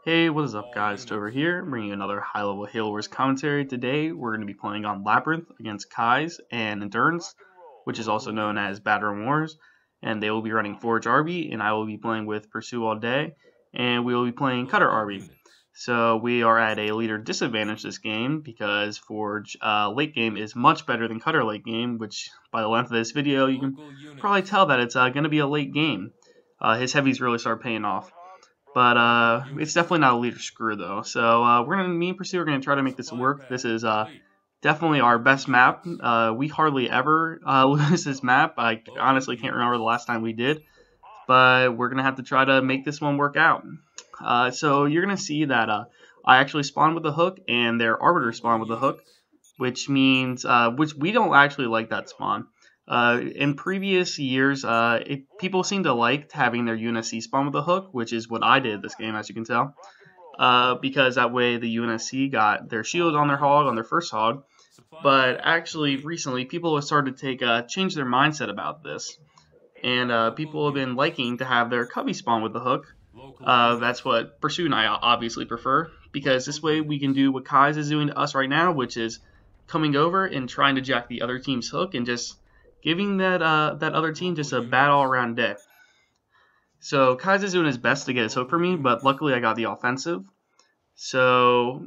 Hey, what is up guys? Tover here, bringing you another high-level Halo Wars commentary. Today, we're going to be playing on Labyrinth against Kai's and Endurance, which is also known as Battering Wars, and they will be running Forge RB, and I will be playing with Pursue all day, and we will be playing Cutter RB. So we are at a leader disadvantage this game, because Forge late game is much better than Cutter late game, which by the length of this video, you can probably tell that it's going to be a late game. His heavies really start paying off. But it's definitely not a leader screw though. So me and Pursue are gonna try to make this work. This is definitely our best map. We hardly ever lose this map. I honestly can't remember the last time we did, but we're gonna have to try to make this one work out. So you're gonna see that I actually spawn with the hook, and their arbiter spawn with the hook, which means which we don't actually like that spawn. In previous years, people seem to like having their UNSC spawn with a hook, which is what I did this game, as you can tell. Because that way the UNSC got their shield on their hog, on their first hog. But actually, recently, people have started to change their mindset about this. And people have been liking to have their cubby spawn with the hook. That's what Pursue and I obviously prefer, because this way we can do what Kai's is doing to us right now, which is coming over and trying to jack the other team's hook and just giving that other team just a bad all-around day. So Kai's is doing his best to get his hook for me, but luckily I got the offensive. So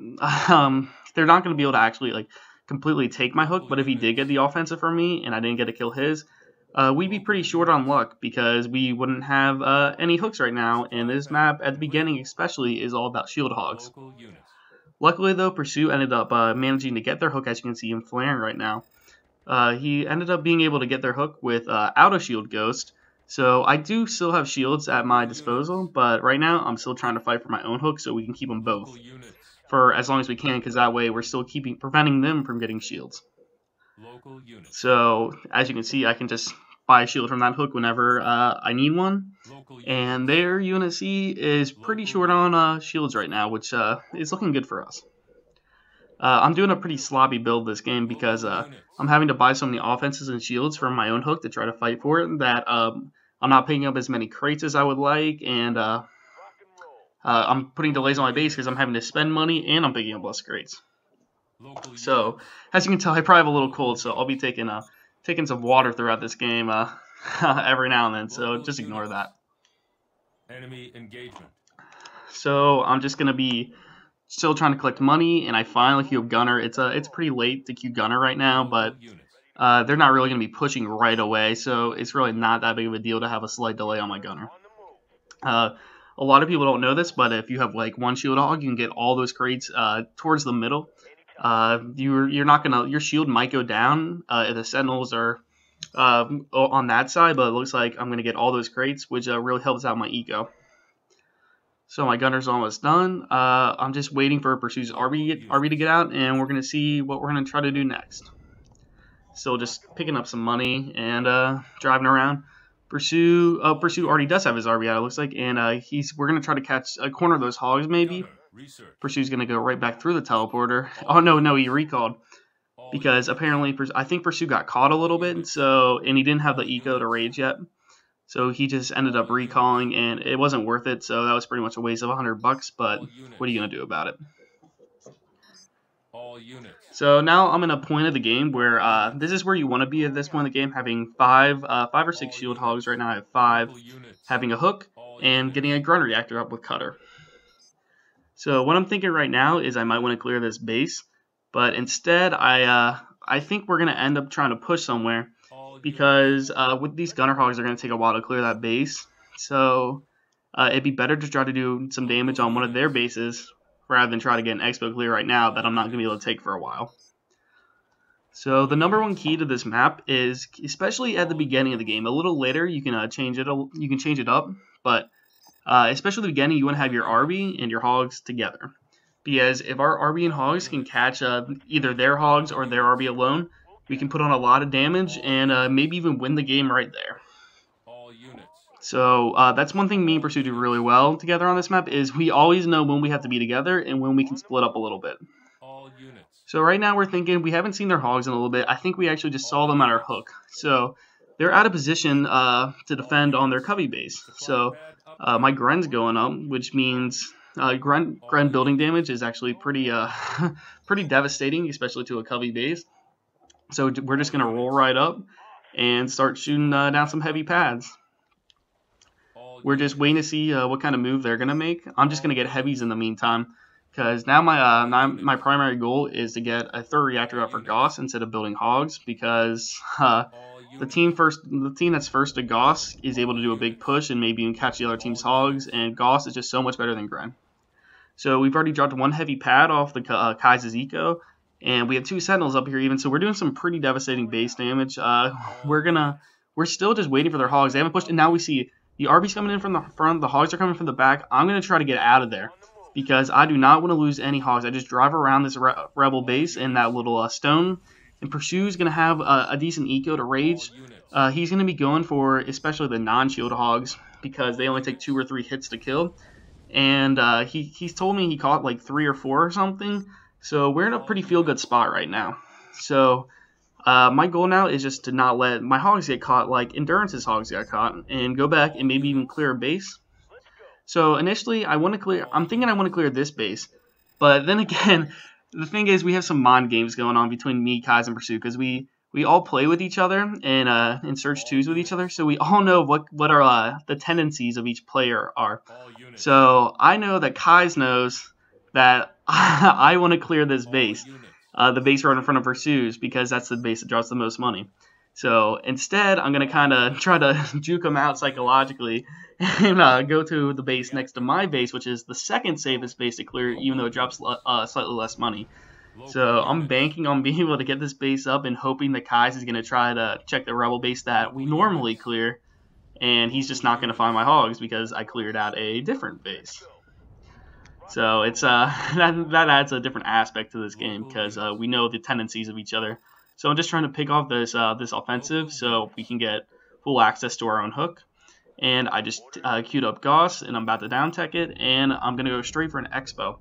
they're not going to be able to actually completely take my hook, but if he did get the offensive for me and I didn't get to kill his, we'd be pretty short on luck, because we wouldn't have any hooks right now, and this map at the beginning especially is all about shield hogs. Luckily though, Pursue ended up managing to get their hook, as you can see him flaring right now. He ended up being able to get their hook with out-of-shield Ghost, so I do still have shields at my disposal, but right now I'm still trying to fight for my own hook so we can keep them both for as long as we can, because that way we're still preventing them from getting shields. So as you can see, I can just buy a shield from that hook whenever I need one, and their UNSC is pretty short on shields right now, which is looking good for us. I'm doing a pretty sloppy build this game, because I'm having to buy so many offenses and shields from my own hook to try to fight for it, that I'm not picking up as many crates as I would like, and I'm putting delays on my base because I'm having to spend money and I'm picking up less crates. So, as you can tell, I probably have a little cold, so I'll be taking some water throughout this game every now and then, so just ignore that. Enemy engagement. So, I'm just going to be still trying to collect money, and I finally queue Gunner. It's pretty late to queue Gunner right now, but they're not really going to be pushing right away, so it's really not that big of a deal to have a slight delay on my Gunner. A lot of people don't know this, but if you have one shield hog, you can get all those crates towards the middle. Your shield might go down if the Sentinels are on that side, but it looks like I'm going to get all those crates, which really helps out my eco. So my Gunner's almost done. I'm just waiting for Pursue's RB to get out, and we're going to see what we're going to try to do next. Still just picking up some money and driving around. Pursue already does have his RB out, it looks like, and we're going to try to catch a corner of those hogs maybe. Pursue's going to go right back through the teleporter. Oh, no, he recalled. Because apparently, I think Pursue got caught a little bit, and he didn't have the eco to rage yet. So he just ended up recalling, and it wasn't worth it, so that was pretty much a waste of $100, but what are you going to do about it? So now I'm in a point of the game where this is where you want to be at this point of the game, having five or six shield hogs. Right now I have 5, having a hook, and getting a grunt reactor up with Cutter. So what I'm thinking right now is I might want to clear this base, but instead I think we're going to end up trying to push somewhere, because with these Gunner hogs, they're going to take a while to clear that base. So it'd be better to try to do some damage on one of their bases rather than try to get an expo clear right now that I'm not going to be able to take for a while. So the number one key to this map is, especially at the beginning of the game, a little later you can change it up, but especially at the beginning you want to have your RB and your hogs together. Because if our RB and hogs can catch either their hogs or their RB alone, we can put on a lot of damage and maybe even win the game right there. So that's one thing me and Pursue do really well together on this map, is we always know when we have to be together and when we can split up a little bit. So right now we're thinking, we haven't seen their hogs in a little bit. I think we actually just saw them at our hook. So they're out of position to defend on their cubby base. So my Gren's going up, which means Gren building damage is actually pretty pretty devastating, especially to a Covey base. So we're just gonna roll right up and start shooting down some heavy pads. We're just waiting to see what kind of move they're gonna make. I'm just gonna get heavies in the meantime, because now my primary goal is to get a third reactor out for Gauss instead of building hogs, because the team that's first to Gauss is able to do a big push and maybe even catch the other team's hogs, and Gauss is just so much better than Gren. So we've already dropped one heavy pad off the Kai's eco, and we have 2 sentinels up here even, so we're doing some pretty devastating base damage. We're still just waiting for their hogs. They haven't pushed, and now we see the RB's coming in from the front, the hogs are coming from the back. I'm going to try to get out of there, because I do not want to lose any hogs. I just drive around this rebel base in that little stone, and Pursue's going to have a decent eco to rage. He's going to be going for especially the non-shield hogs, because they only take 2 or 3 hits to kill. And he's told me he caught like 3 or 4 or something. So we're in a pretty feel-good spot right now. So my goal now is just to not let my hogs get caught like Endurance's hogs got caught, and go back and maybe even clear a base. So initially, I'm thinking I want to clear this base. But then again, the thing is, we have some mind games going on between me, Kais, and Pursuit, because we all play with each other and search 2s with each other, so we all know what our the tendencies of each player are. So I know that Kais knows that I want to clear this base, the base right in front of Pursue's, because that's the base that draws the most money. So instead, I'm going to kind of try to juke him out psychologically and go to the base next to my base, which is the second safest base to clear, even though it drops slightly less money. So I'm banking on being able to get this base up and hoping that Kais is going to try to check the rebel base that we normally clear, and he's just not going to find my hogs because I cleared out a different base. So it's that adds a different aspect to this game, because we know the tendencies of each other. So I'm just trying to pick off this offensive so we can get full access to our own hook. And I just queued up Gauss, and I'm about to down tech it, and I'm going to go straight for an Expo.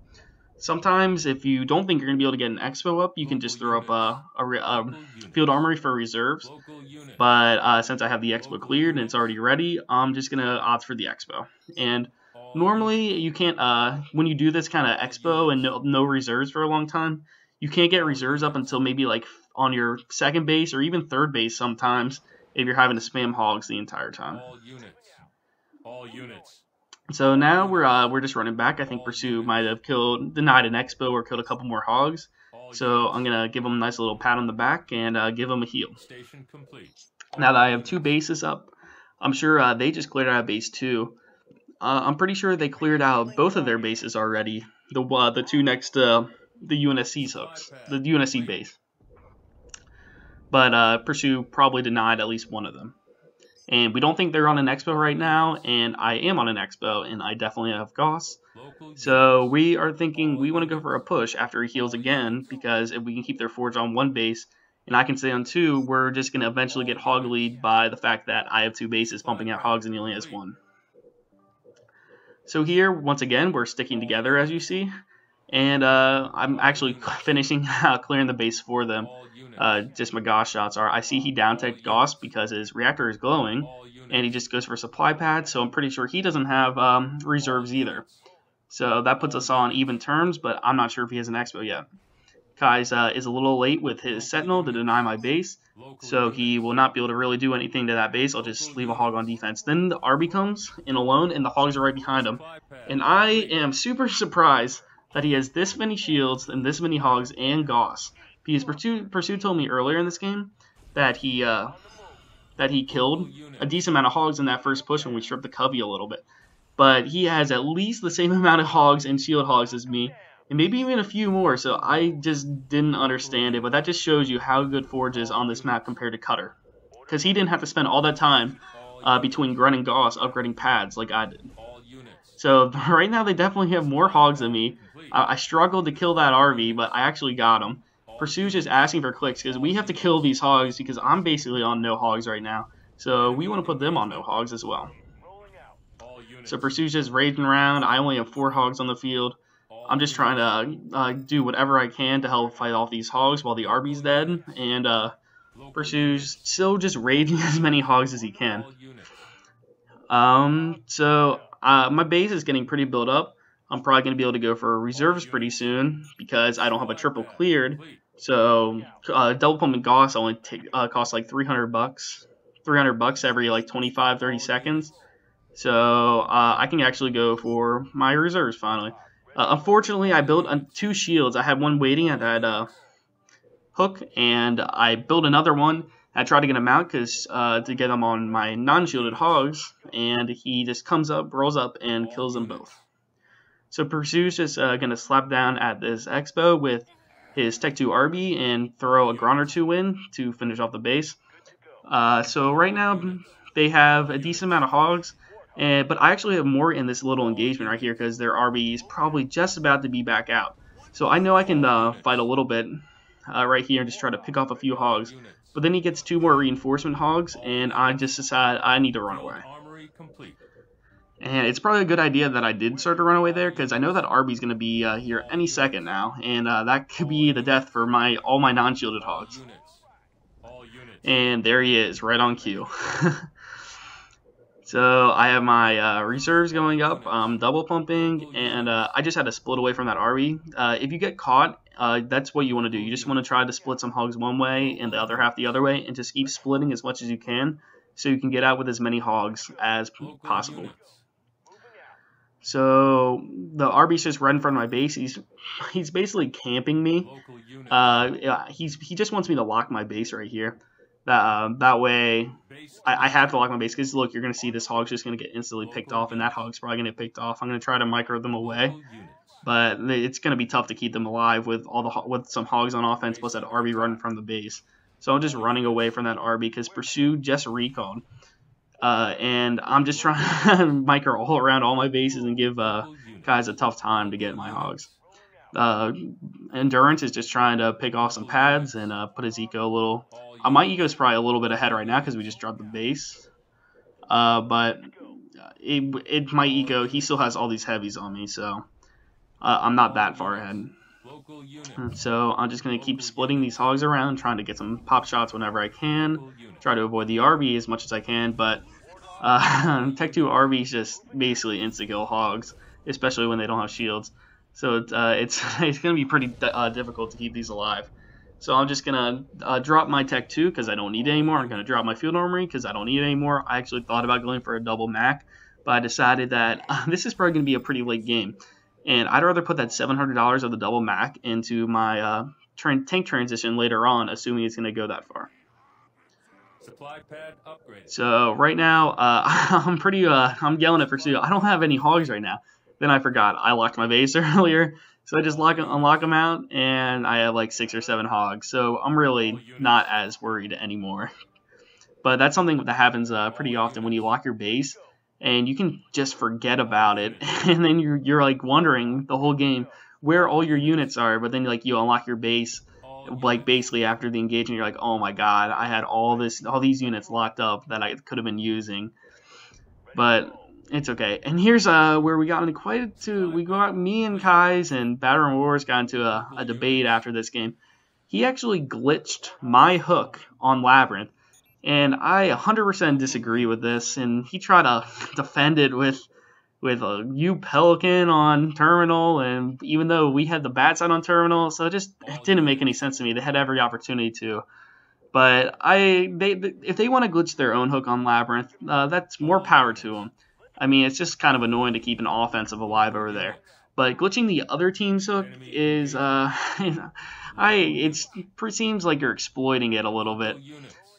Sometimes, if you don't think you're going to be able to get an Expo up, you can just throw up a Field Armory for reserves. But since I have the Expo cleared and it's already ready, I'm just going to opt for the Expo. And normally, you can't, when you do this kind of Expo and no reserves for a long time, you can't get reserves up until maybe like on your second base or even third base sometimes, if you're having to spam hogs the entire time. All units. So now we're just running back. I think Pursue might have denied an Expo or killed a couple more hogs. So I'm gonna give him a nice little pat on the back and give him a heal. Station complete. Now that I have 2 bases up, I'm sure they just cleared out base 2. I'm pretty sure they cleared out both of their bases already. The 2 next to the UNSC hooks, the UNSC base. But Pursue probably denied at least one of them. And we don't think they're on an Expo right now, and I am on an Expo, and I definitely have Gauss. So we are thinking we want to go for a push after he heals again, because if we can keep their Forge on 1 base, and I can stay on 2, we're just going to eventually get hog lead by the fact that I have 2 bases pumping out hogs and he only has 1. So here, once again, we're sticking together, as you see. And I'm actually finishing clearing the base for them. Just my Gauss shots are. I see he down-teched Gauss because his reactor is glowing, and he just goes for a supply pad, so I'm pretty sure he doesn't have reserves either. So that puts us on even terms, but I'm not sure if he has an Expo yet. Kais is a little late with his Sentinel to deny my base, so he will not be able to really do anything to that base. I'll just leave a hog on defense. Then the RB comes in alone, and the hogs are right behind him. And I am super surprised that he has this many shields and this many hogs and Gauss. Because Pursue told me earlier in this game that he killed a decent amount of hogs in that first push when we stripped the Covey a little bit. But he has at least the same amount of hogs and shield hogs as me, and maybe even a few more, so I just didn't understand it. But that just shows you how good Forge is on this map compared to Cutter. Because he didn't have to spend all that time between Grunt and Gauss upgrading pads like I did. So right now they definitely have more hogs than me. I struggled to kill that RV, but I actually got him. Pursue's just asking for clicks because we have to kill these hogs because I'm basically on no hogs right now. So we want to put them on no hogs as well. So Pursue's just raging around. I only have 4 hogs on the field. I'm just trying to do whatever I can to help fight off these hogs while the RB's dead. And Pursue's still just raging as many hogs as he can. So my base is getting pretty built up. I'm probably going to be able to go for reserves pretty soon because I don't have a triple cleared. So double pumping Gauss only costs like $300, $300 every like 25-30 seconds. So I can actually go for my reserves finally. Unfortunately, I built 2 shields. I had one waiting at that hook, and I built another one. I tried to get him out to get him on my non-shielded hogs, and he just comes up, rolls up, and kills them both. So Pursue's just going to slap down at this Expo with his Tech 2 RB and throw a Grunt or 2 in to finish off the base. So right now they have a decent amount of hogs, but I actually have more in this little engagement right here because their RB is probably just about to be back out. So I know I can fight a little bit right here and just try to pick off a few hogs. But then he gets 2 more reinforcement hogs, and I just decide I need to run away. And it's probably a good idea that I did start to run away there, because I know that Arby's going to be here any second now, and that could be the death for all my non-shielded hogs. And there he is, right on cue. So I have my reserves going up, double pumping, and I just had to split away from that Arby. If you get caught, that's what you want to do. You just want to try to split some hogs one way and the other half the other way, and just keep splitting as much as you can so you can get out with as many hogs as possible. So the RB's just right in front of my base. He's basically camping me. He just wants me to lock my base right here. That way I have to lock my base, because look, you're going to see this hog's just going to get instantly picked off, and that hog's probably going to get picked off. I'm going to try to micro them away, but it's going to be tough to keep them alive with some hogs on offense plus that RB running from the base. So I'm just running away from that RB because Pursue just recalled. And I'm just trying to micro all around all my bases and give guys a tough time to get my hogs. Endurance is just trying to pick off some pads and put his eco a little. My eco is probably a little bit ahead right now because we just dropped the base. But my eco, he still has all these heavies on me, so I'm not that far ahead. So I'm just going to keep splitting these hogs around, trying to get some pop shots whenever I can. Try to avoid the RB as much as I can, but Tech 2 RBs just basically insta-kill hogs, especially when they don't have shields. So it's going to be pretty difficult to keep these alive. So I'm just going to drop my Tech 2 because I don't need it anymore. I'm going to drop my Field Armory because I don't need it anymore. I actually thought about going for a double Mac, but I decided that this is probably going to be a pretty late game. And I'd rather put that $700 of the double Mac into my tank transition later on, assuming it's going to go that far. Supply pad upgraded. So right now, I'm yelling at Pursuit. I don't have any hogs right now. Then I forgot. I locked my base earlier. So I just unlock them out, and I have like 6 or 7 hogs. So I'm really not as worried anymore. But that's something that happens pretty often when you lock your base, and you can just forget about it. And then you're like wondering the whole game where all your units are. But then like you unlock your base, like basically after the engagement, you're like, oh my god, I had all these units locked up that I could have been using. But it's okay. And here's where we got into me and Kais and Battering Wars got into a debate after this game. He actually glitched my hook on Labyrinth, and I 100% disagree with this. And he tried to defend it with a U Pelican on Terminal, and even though we had the bat side on Terminal, so it didn't make any sense to me. They had every opportunity to. But if they want to glitch their own hook on Labyrinth, that's more power to them. I mean, it's just kind of annoying to keep an offensive alive over there. But glitching the other team's hook is, it seems like you're exploiting it a little bit.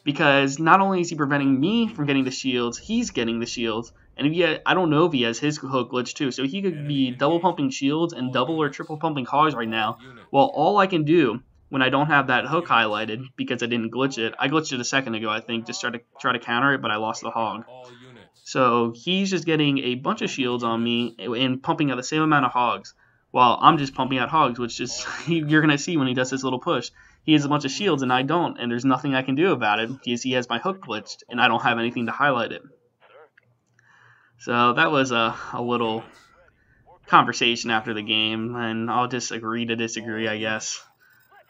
Because not only is he preventing me from getting the shields, he's getting the shields. And I don't know if he has his hook glitched too. So he could be double pumping shields and double or triple pumping hogs right now. Well, all I can do when I don't have that hook highlighted, because I didn't glitch it, I glitched it a second ago, I think, just try to counter it, but I lost the hog. So he's just getting a bunch of shields on me and pumping out the same amount of hogs, while I'm just pumping out hogs, which is, you're going to see when he does this little push. He has a bunch of shields and I don't, and there's nothing I can do about it because he has my hook glitched and I don't have anything to highlight it. So that was a little conversation after the game, and I'll just agree to disagree, I guess.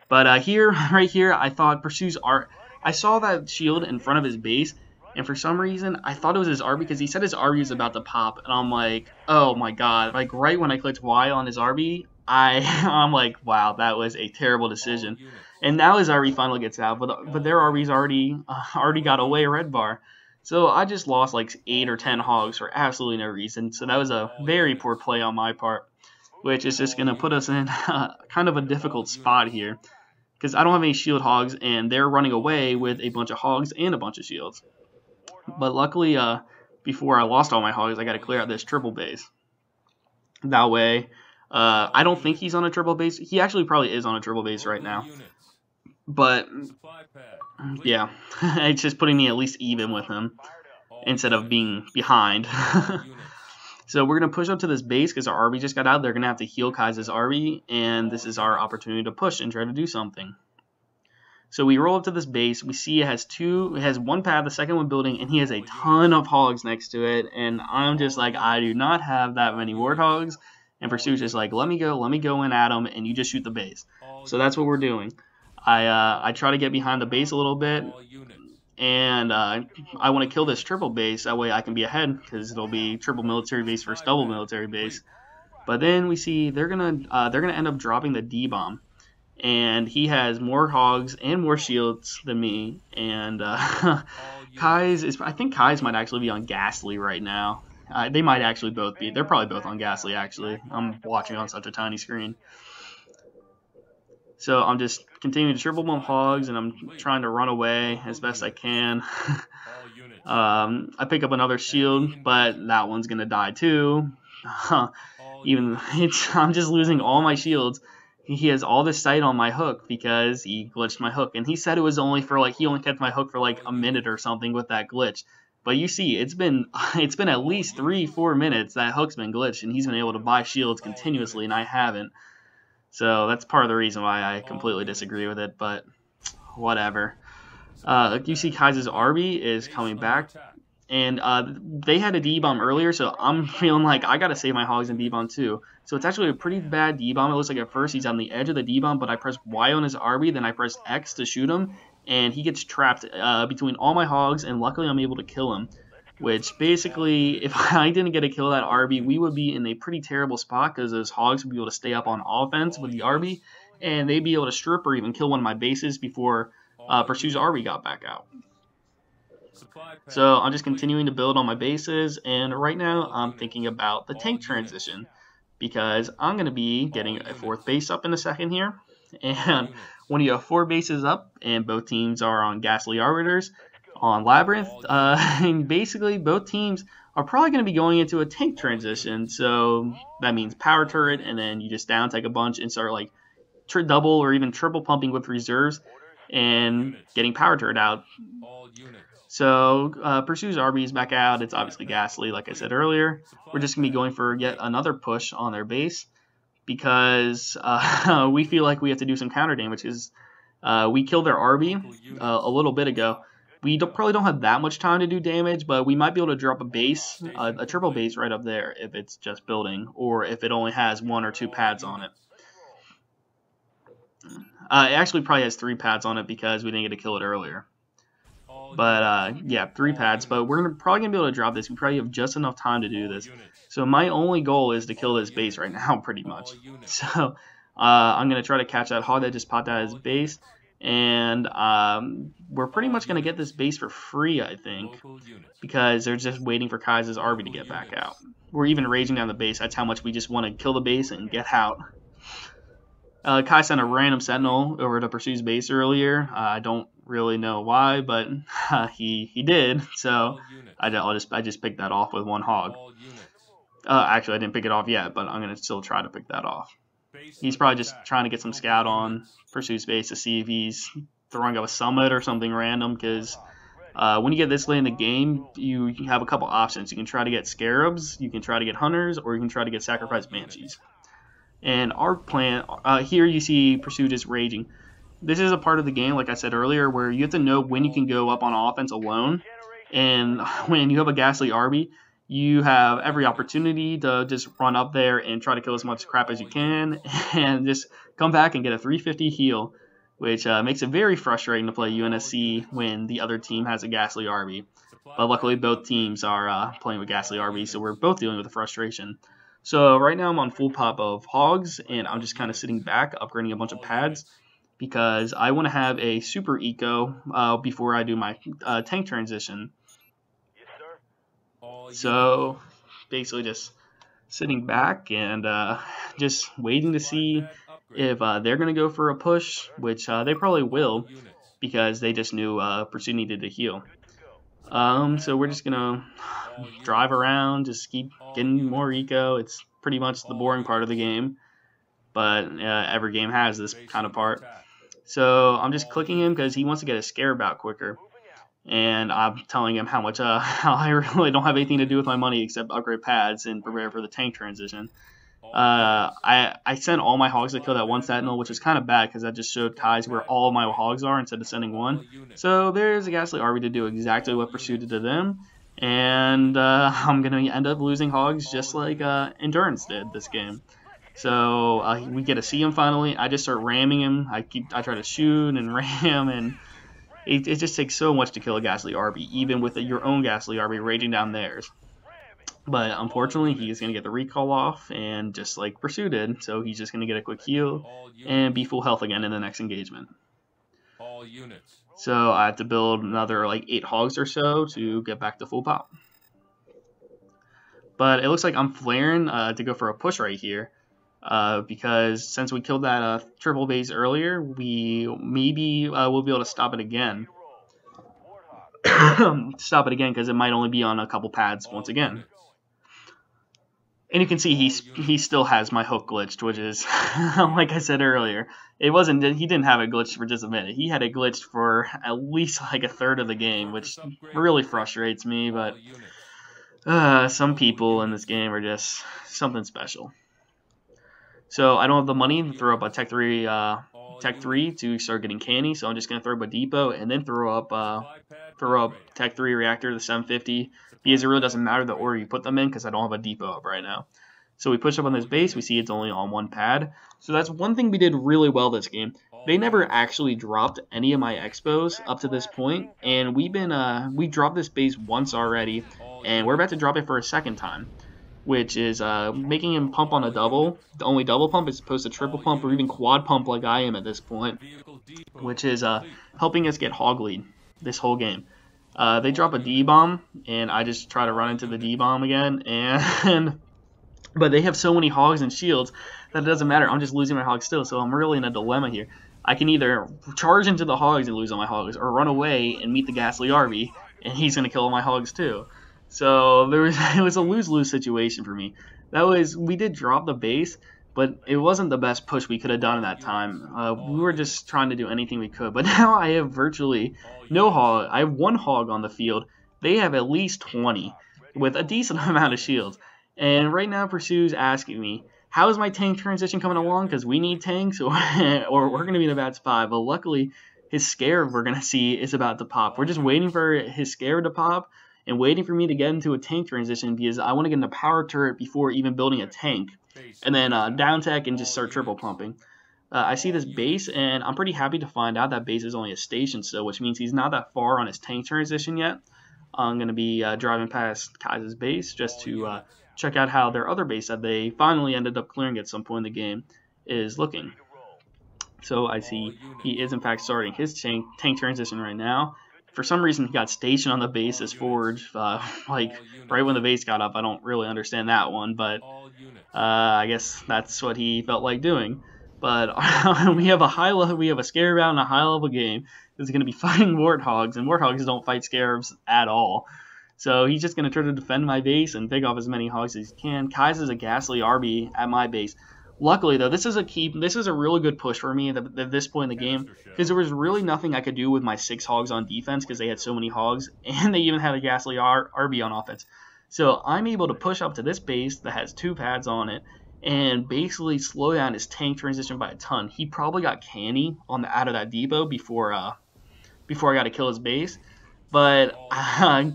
But right here, I thought Pursue's art. I saw that shield in front of his base, And for some reason, I thought it was his RB because he said his RB was about to pop, and I'm like, oh my god! Like right when I clicked Y on his RB, I'm like, wow, that was a terrible decision. And now his RB finally gets out, but their RB's already got away red bar. So I just lost like 8 or 10 hogs for absolutely no reason. So that was a very poor play on my part, which is just gonna put us in kind of a difficult spot here because I don't have any shield hogs, and they're running away with a bunch of hogs and a bunch of shields. But luckily, before I lost all my hogs, I got to clear out this triple base. That way, I don't think he's on a triple base. He actually probably is on a triple base right now. But, yeah, it's just putting me at least even with him instead of being behind. So we're going to push up to this base because our RB just got out. They're going to have to heal Kai's RB, and this is our opportunity to push and try to do something. So we roll up to this base. We see it has one pad, the second one building, and he has a ton of hogs next to it. And I'm just like, I do not have that many warthogs. And Pursuit's just like, let me go in at him, and you just shoot the base. So that's what we're doing. I try to get behind the base a little bit, and I want to kill this triple base. That way I can be ahead because it'll be triple military base versus double military base. But then we see they're gonna end up dropping the D-bomb. And he has more hogs and more shields than me. And I think Kai's might actually be on Ghastly right now. They might actually both be. They're probably both on Ghastly, actually. I'm watching on such a tiny screen. So I'm just continuing to triple bomb hogs, and I'm trying to run away as best I can. I pick up another shield, but that one's going to die too. I'm just losing all my shields. He has all this sight on my hook because he glitched my hook, and he said it was only for he only kept my hook for like a minute or something with that glitch. But you see, it's been at least 3-4 minutes that hook's been glitched, and he's been able to buy shields continuously, and I haven't. So that's part of the reason why I completely disagree with it. But whatever. You see, Kai's RB is coming back. And they had a D-bomb earlier, so I'm feeling like I got to save my hogs in D-bomb too. So it's actually a pretty bad D-bomb. It looks like at first he's on the edge of the D-bomb, but I press Y on his RB, then I press X to shoot him, and he gets trapped between all my hogs, and luckily I'm able to kill him. Which basically, if I didn't get to kill that RB, we would be in a pretty terrible spot because those hogs would be able to stay up on offense with the RB, and they'd be able to strip or even kill one of my bases before Pursuit's RB got back out. So I'm just continuing to build on my bases, and right now I'm thinking about the tank transition because I'm going to be getting a 4th base up in a second here. And when you have 4 bases up and both teams are on Ghastly Arbiters on Labyrinth, and basically both teams are probably going to be going into a tank transition. So that means power turret, and then you just down take a bunch and start like double or even triple pumping with reserves and getting power turret out. So Pursuit's RB is back out. It's obviously Ghastly, like I said earlier. We're just going to be going for yet another push on their base because we feel like we have to do some counter damage because we killed their RB a little bit ago. We probably don't have that much time to do damage, but we might be able to drop a base, a triple base right up there if it's just building, or if it only has 1 or 2 pads on it. It actually probably has 3 pads on it because we didn't get to kill it earlier. But, yeah, 3 pads. But we're probably going to be able to drop this. We probably have just enough time to do this. So my only goal is to kill this base right now, pretty much. So I'm going to try to catch that hog that just popped out of his base. And we're pretty much going to get this base for free, I think. Because they're just waiting for Kai's RB to get back out. We're even raging down the base. That's how much we just want to kill the base and get out. Kai sent a random sentinel over to Pursuit's base earlier. I don't really know why, but he did. So I just picked that off with 1 hog. Actually, I didn't pick it off yet, but I'm gonna still try to pick that off. He's probably just trying to get some scout on Pursuit's base to see if he's throwing up a summit or something random. Because when you get this late in the game, you have a couple options. You can try to get scarabs, you can try to get hunters, or you can try to get sacrificed banshees. And our plan, here you see Pursuit is raging. This is a part of the game, like I said earlier, where you have to know when you can go up on offense alone. And when you have a Ghastly RB, you have every opportunity to just run up there and try to kill as much crap as you can and just come back and get a 350 heal. which makes it very frustrating to play UNSC when the other team has a Ghastly Arby. But luckily both teams are playing with Ghastly Arby, so we're both dealing with the frustration. So right now I'm on full pop of hogs, and I'm just kind of sitting back, upgrading a bunch of pads, because I want to have a super eco before I do my tank transition. So basically just sitting back and just waiting to see if they're going to go for a push, which they probably will, because they just knew Pursuit needed to heal. So we're just going to drive around, just keep getting more eco. It's pretty much the boring part of the game, but every game has this kind of part. So I'm just clicking him because he wants to get his Scarab out quicker. And I'm telling him how I really don't have anything to do with my money except upgrade pads and prepare for the tank transition. I sent all my hogs to kill that one sentinel, which is kind of bad because that just showed Kai's where all of my hogs are instead of sending one. So there's a Ghastly Arby to do exactly what Pursuit did to them. And I'm going to end up losing hogs just like Endurance did this game. So we get to see him finally. I just start ramming him. I try to shoot and ram, and it just takes so much to kill a Ghastly Arby, even with your own Ghastly Arby raging down theirs. But unfortunately, he is going to get the recall off, and just like Pursuit did, so he's just going to get a quick heal and be full health again in the next engagement. So I have to build another like 8 hogs or so to get back to full pop. But it looks like I'm flaring to go for a push right here. Because since we killed that triple base earlier, we maybe will be able to stop it again. Stop it again because it might only be on a couple pads once again. And you can see he still has my hook glitched, which is like I said earlier, he didn't have it glitched for just a minute. He had it glitched for at least like a third of the game, which really frustrates me. But some people in this game are just something special. So I don't have the money to throw up a Tech 3 to start getting candy, so I'm just gonna throw up a depot and then throw up Tech 3 reactor, the 750, because it really doesn't matter the order you put them in because I don't have a depot up right now. So we push up on this base, we see it's only on one pad. So that's one thing we did really well this game. They never actually dropped any of my expos up to this point, and we dropped this base once already, and we're about to drop it for a second time, which is making him pump on a double, the only double pump as opposed to triple pump or even quad pump like I am at this point, which is helping us get hog lead this whole game. They drop a D-bomb, and I just try to run into the D-bomb again, but they have so many hogs and shields that it doesn't matter. I'm just losing my hogs still, so I'm really in a dilemma here. I can either charge into the hogs and lose all my hogs, or run away and meet the Ghastly Arby, and he's going to kill all my hogs too. So it was a lose-lose situation for me. We did drop the base, but it wasn't the best push we could have done at that time. We were just trying to do anything we could. But now I have virtually no hog. I have 1 hog on the field. They have at least 20 with a decent amount of shields. And right now Pursue's asking me, how is my tank transition coming along? Because we need tanks or we're going to be in a bad spot. But luckily, his Scarab we're going to see is about to pop. We're just waiting for his Scarab to pop and waiting for me to get into a tank transition because I want to get in a power turret before even building a tank. And then down tech and just start triple pumping. I see this base, and I'm pretty happy to find out that base is only a station still, which means he's not that far on his tank transition yet. I'm going to be driving past Kai's base just to check out how their other base that they finally ended up clearing at some point in the game is looking. So I see he is in fact starting his tank transition right now. For some reason, he got stationed on the base as Forge, like right when the base got up. I don't really understand that one, but I guess that's what he felt like doing. But we have a Scarab out in a high-level game. This is going to be fighting Warthogs, and Warthogs don't fight Scarabs at all. So he's just going to try to defend my base and pick off as many hogs as he can. Kai's is a Ghastly Arby at my base. Luckily, though, this is a really good push for me at this point in the game, because there was really nothing I could do with my 6 hogs on defense because they had so many hogs, and they even had a Ghastly Arby on offense. So I'm able to push up to this base that has 2 pads on it and basically slow down his tank transition by a ton. He probably got canny out of that depot before I got to kill his base. But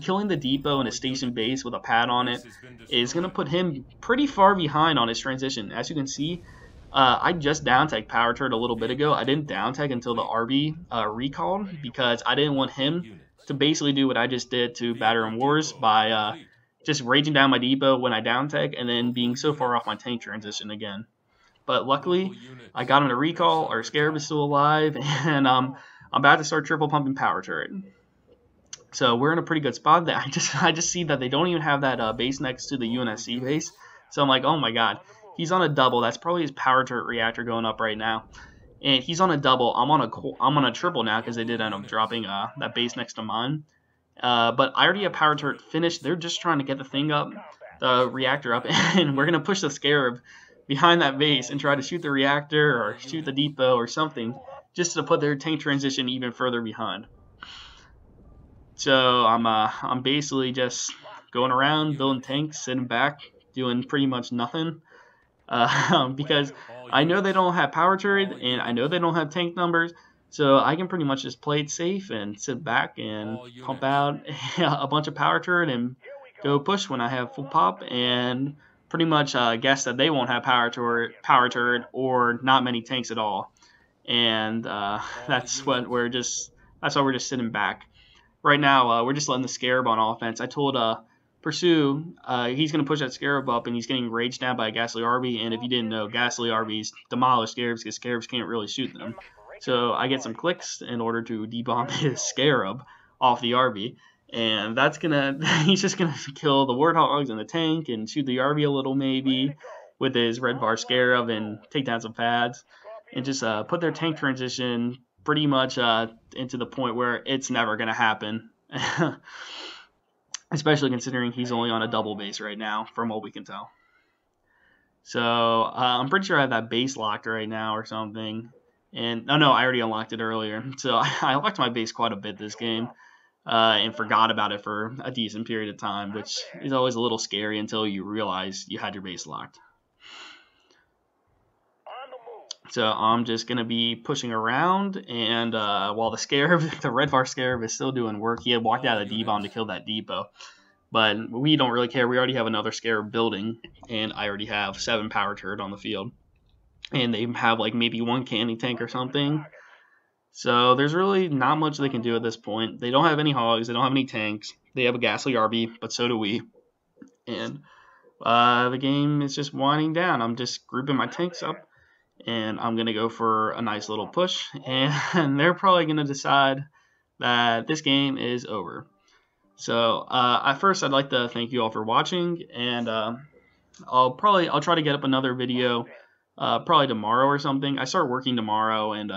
killing the depot in a station base with a pad on it is going to put him pretty far behind on his transition. As you can see, I just down tech Power Turret a little bit ago. I didn't down tech until the RB recalled because I didn't want him to basically do what I just did to Battering Wars by just raging down my depot when I down tech and then being so far off my tank transition again. But luckily, I got him to recall. Our Scarab is still alive, and I'm about to start triple pumping Power Turret. So we're in a pretty good spot. That I just see that they don't even have that base next to the UNSC base. So I'm like, oh my god, he's on a double. That's probably his Power Turret reactor going up right now. And he's on a double. I'm on a triple now because they did end up dropping that base next to mine. But I already have Power Turret finished. They're just trying to get the thing up, the reactor up, and we're gonna push the Scarab behind that base and try to shoot the reactor or shoot the depot or something, just to put their tank transition even further behind. So I'm basically just going around building tanks, sitting back, doing pretty much nothing. Because I know they don't have Power Turret and I know they don't have tank numbers, so I can pretty much just play it safe and sit back and pump out a bunch of Power Turret and go push when I have full pop, and pretty much guess that they won't have Power Turret or not many tanks at all. And that's why we're just sitting back. Right now, we're just letting the Scarab on offense. I told Pursue he's going to push that Scarab up, and he's getting raged down by a Ghastly RB. And if you didn't know, Ghastly RBs demolish Scarabs because Scarabs can't really shoot them. So I get some clicks in order to debomb his Scarab off the RB. And that's he's just gonna kill the Warthogs in the tank and shoot the RB a little maybe with his Red Var Scarab and take down some pads and just put their tank transition pretty much into the point where it's never gonna happen. Especially considering he's only on a double base right now, from what we can tell. So I'm pretty sure I have that base locked right now or something. And no, I already unlocked it earlier. So I locked my base quite a bit this game. And forgot about it for a decent period of time, which is always a little scary until you realize you had your base locked. So I'm just going to be pushing around, and while the Scarab, the Red Var Scarab is still doing work, he had walked out of the D-bomb to kill that depot. But we don't really care. We already have another Scarab building, and I already have 7 Power Turret on the field. And they have like maybe 1 candy tank or something. So there's really not much they can do at this point. They don't have any hogs. They don't have any tanks. They have a Ghastly RB, but so do we. And the game is just winding down. I'm just grouping my tanks up, and I'm going to go for a nice little push. And they're probably going to decide that this game is over. So at first, I'd like to thank you all for watching. And I'll try to get up another video probably tomorrow or something. I start working tomorrow and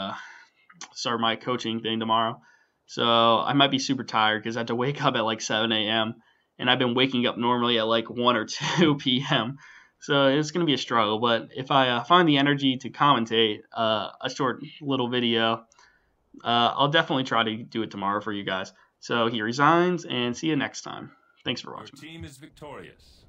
start my coaching thing tomorrow, so I might be super tired because I have to wake up at like 7 a.m. and I've been waking up normally at like 1 or 2 p.m. So it's going to be a struggle, but if I find the energy to commentate a short little video, I'll definitely try to do it tomorrow for you guys. So he resigns, and see you next time. Thanks for watching. Your team is victorious.